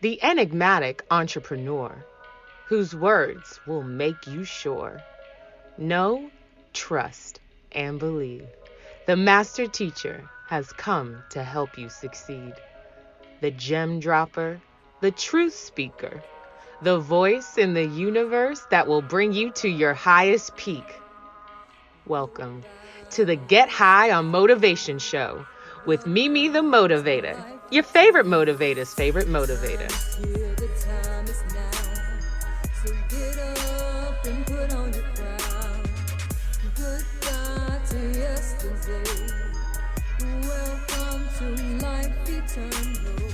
the enigmatic entrepreneur whose words will make you sure. Know, trust, and believe. The master teacher has come to help you succeed. The gem dropper, the truth speaker, the voice in the universe that will bring you to your highest peak. Welcome to the Get High on Motivation show with Mimi the Motivator, your favorite motivator's favorite motivator. The time is now, so get up and put on your crown. Goodbye to yesterday. Welcome to life eternal.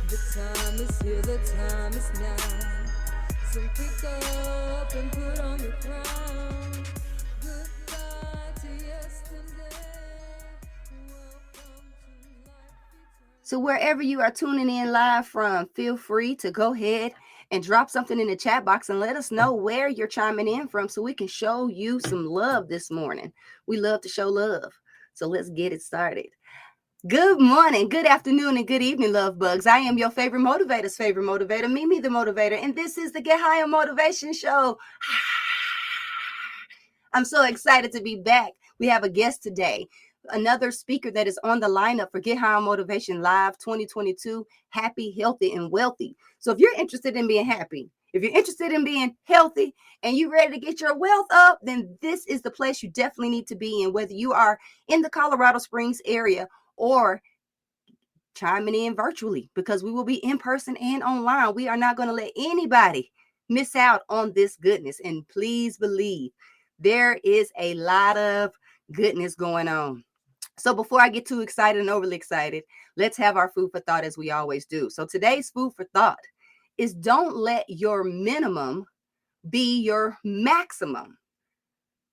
The time is here, the time is now. So pick up and put on your crown. Goodbye to yesterday. Welcome to life eternal. So wherever you are tuning in live from, feel free to go ahead and drop something in the chat box and let us know where you're chiming in from so we can show you some love this morning. We love to show love. So let's get it started. Good morning, good afternoon, and good evening, love bugs. I am your favorite motivator's favorite motivator, Mimi the Motivator, and this is the Get High on Motivation show. I'm so excited to be back. We have a guest today, another speaker that is on the lineup for Get High on Motivation Live 2022, Happy, Healthy, and Wealthy. So if you're interested in being happy, if you're interested in being healthy, and you're ready to get your wealth up, then this is the place you definitely need to be in, whether you are in the Colorado Springs area or chiming in virtually, because we will be in person and online. We are not going to let anybody miss out on this goodness. And please believe there is a lot of goodness going on. So before I get too excited and overly excited, let's have our food for thought as we always do. So today's food for thought is don't let your minimum be your maximum.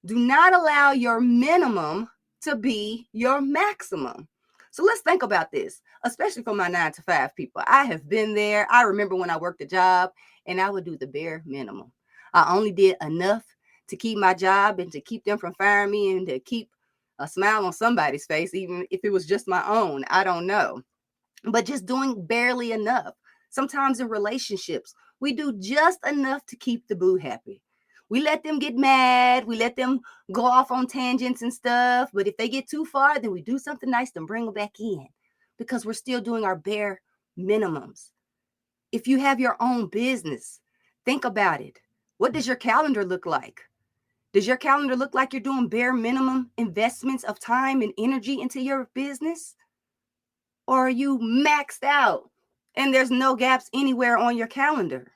Do not allow your minimum to be your maximum. So let's think about this, especially for my 9-to-5 people. I have been there. I remember when I worked a job and I would do the bare minimum. I only did enough to keep my job and to keep them from firing me and to keep a smile on somebody's face, even if it was just my own. I don't know. But just doing barely enough. Sometimes in relationships, we do just enough to keep the boo happy. We let them get mad. We let them go off on tangents and stuff. But if they get too far, then we do something nice to bring them back in because we're still doing our bare minimums. If you have your own business, think about it. What does your calendar look like? Does your calendar look like you're doing bare minimum investments of time and energy into your business? Or are you maxed out and there's no gaps anywhere on your calendar?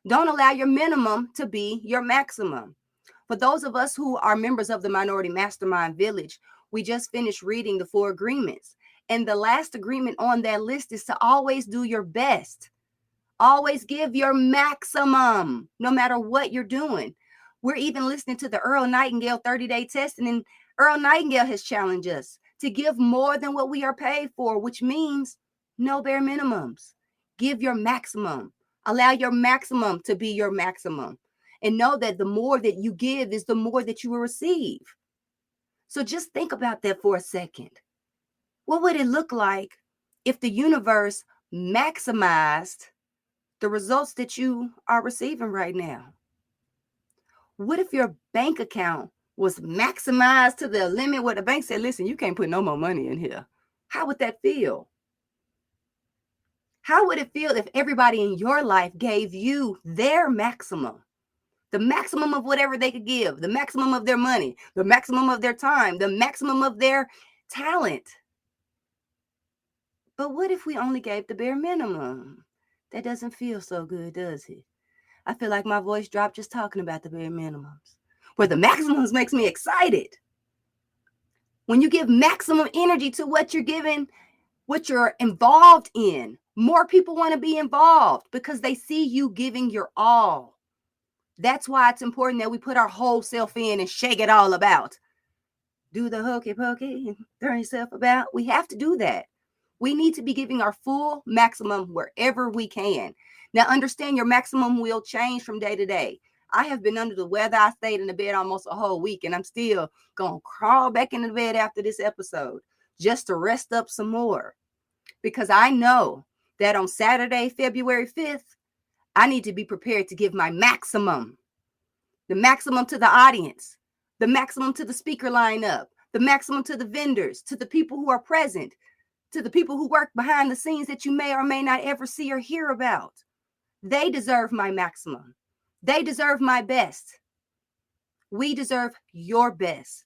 Don't allow your minimum to be your maximum. For those of us who are members of the Minority Mastermind Village, we just finished reading the 4 agreements. And the last agreement on that list is to always do your best. Always give your maximum, no matter what you're doing. We're even listening to the Earl Nightingale 30-day test, and Earl Nightingale has challenged us to give more than what we are paid for, which means no bare minimums. Give your maximum. Allow your maximum to be your maximum. And know that the more that you give is the more that you will receive. So just think about that for a second. What would it look like if the universe maximized the results that you are receiving right now? What if your bank account was maximized to the limit where the bank said, listen, you can't put no more money in here? How would that feel? How would it feel if everybody in your life gave you their maximum? The maximum of whatever they could give, the maximum of their money, the maximum of their time, the maximum of their talent. But what if we only gave the bare minimum? That doesn't feel so good, does it? I feel like my voice dropped just talking about the bare minimums. Where the maximums makes me excited. When you give maximum energy to what you're giving, what you're involved in, more people want to be involved because they see you giving your all. That's why it's important that we put our whole self in and shake it all about. Do the hokey pokey and throw yourself about. We have to do that. We need to be giving our full maximum wherever we can. Now, understand your maximum will change from day to day. I have been under the weather. I stayed in the bed almost a whole week, and I'm still going to crawl back into bed after this episode just to rest up some more. Because I know that on Saturday, February 5th, I need to be prepared to give my maximum, the maximum to the audience, the maximum to the speaker lineup, the maximum to the vendors, to the people who are present, to the people who work behind the scenes that you may or may not ever see or hear about. They deserve my maximum. They deserve my best. We deserve your best.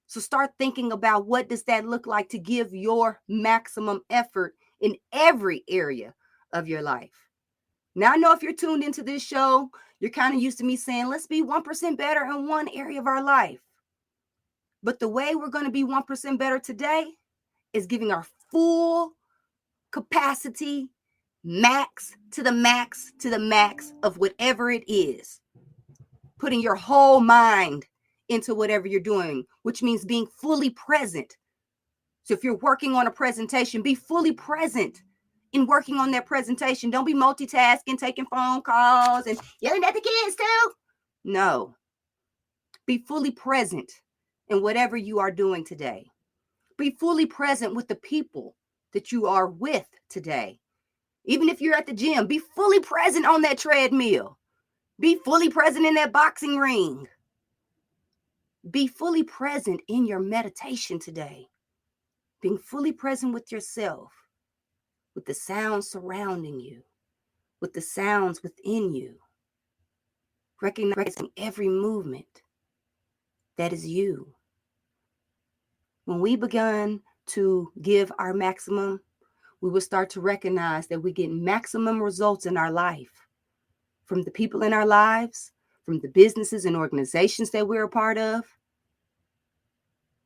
So start thinking about what does that look like to give your maximum effort in every area of your life. Now, I know if you're tuned into this show, you're kind of used to me saying, let's be 1% better in one area of our life. But the way we're going to be 1% better today is giving our full capacity, max to the max to the max of whatever it is. Putting your whole mind into whatever you're doing, which means being fully present. So if you're working on a presentation, be fully present in working on that presentation. Don't be multitasking, taking phone calls and yelling at the kids too. No. Be fully present in whatever you are doing today. Be fully present with the people that you are with today. Even if you're at the gym, be fully present on that treadmill. Be fully present in that boxing ring. Be fully present in your meditation today. Being fully present with yourself, with the sounds surrounding you, with the sounds within you. Recognizing every movement that is you. When we begun to give our maximum, we will start to recognize that we get maximum results in our life from the people in our lives, from the businesses and organizations that we're a part of.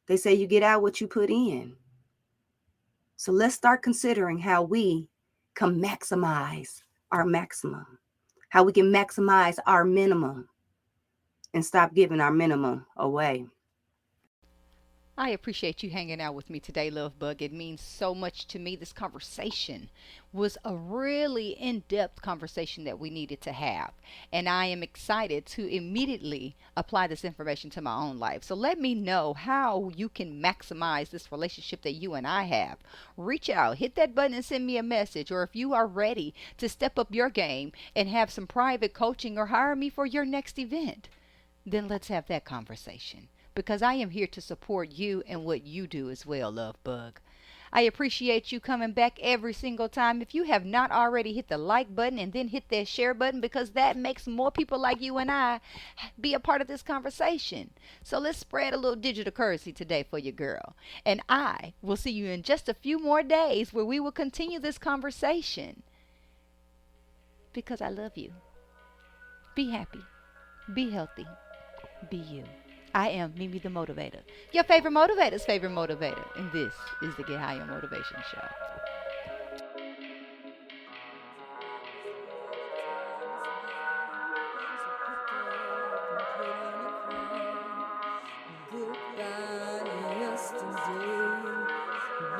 They say you get out what you put in. So let's start considering how we can maximize our maximum, how we can maximize our minimum and stop giving our minimum away. I appreciate you hanging out with me today, Love Bug. It means so much to me. This conversation was a really in-depth conversation that we needed to have. And I am excited to immediately apply this information to my own life. So let me know how you can maximize this relationship that you and I have. Reach out, hit that button and send me a message. Or if you are ready to step up your game and have some private coaching or hire me for your next event, then let's have that conversation. Because I am here to support you and what you do as well, Love Bug. I appreciate you coming back every single time. If you have not already, hit the like button and then hit that share button, because that makes more people like you and I be a part of this conversation. So let's spread a little digital currency today for your girl. And I will see you in just a few more days where we will continue this conversation. Because I love you. Be happy. Be healthy. Be you. I am Mimi the Motivator, your favorite motivator's favorite motivator, and this is the Get Higher Motivation Show. Goodbye to yesterday.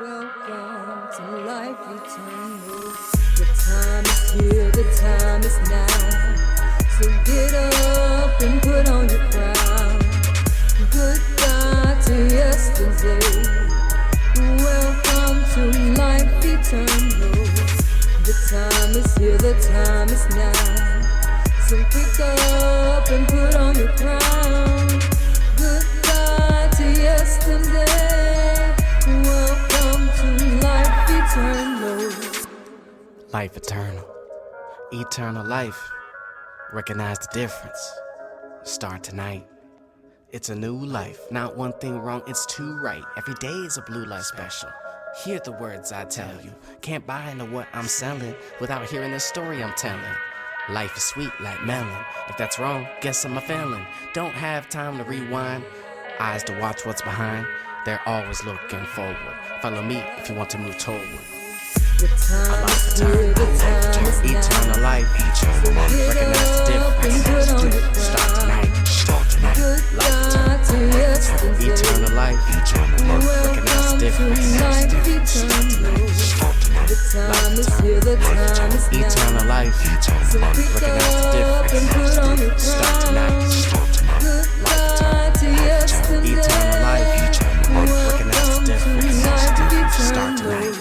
Welcome to life eternal. The time is here, the time is now. So get up and put on your crown. Goodbye to yesterday. Welcome to life eternal. The time is here, the time is now. So pick up and put on your crown. Goodbye to yesterday. Welcome to life eternal. Life eternal. Eternal life. Recognize the difference. Start tonight. It's a new life. Not one thing wrong, it's two right. Every day is a blue light special. Hear the words I tell you. Can't buy into what I'm selling without hearing the story I'm telling. Life is sweet like melon. If that's wrong, guess I'm a felon. Don't have time to rewind. Eyes to watch what's behind. They're always looking forward. Follow me if you want to move toward. The time is here, the time is now. Eternal life, eternal life. Recognize the difference. Start tonight. Goodbye to yesterday. Eternal life, eternal life. Recognize the difference. The time is here, the time is now. Eternal life, eternal life. Recognize the difference. Start tonight. Goodbye to yesterday. Eternal life, eternal life. Recognize the difference. Start tonight.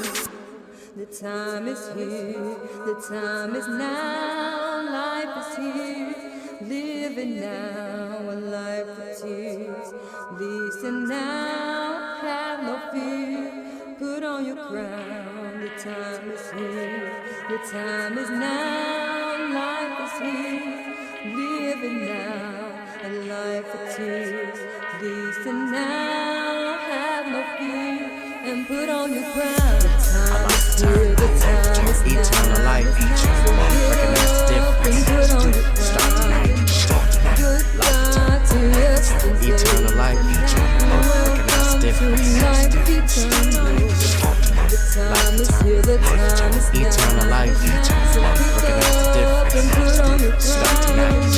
The time is here, the time is now, life is here, living now, a life of tears. Listen now, have no fear, put on your crown. The time is here, the time is now, life is here, living now, a life of tears. Listen now, have no fear, and put on your crown. Eternal life, eternal life. Recognize the difference. Start tonight, start tonight. Lifetime. Eternal life, eternal life. Recognize the difference. Start tonight, start tonight. Lifetime. Eternal life, eternal life. Recognize the difference. Start tonight.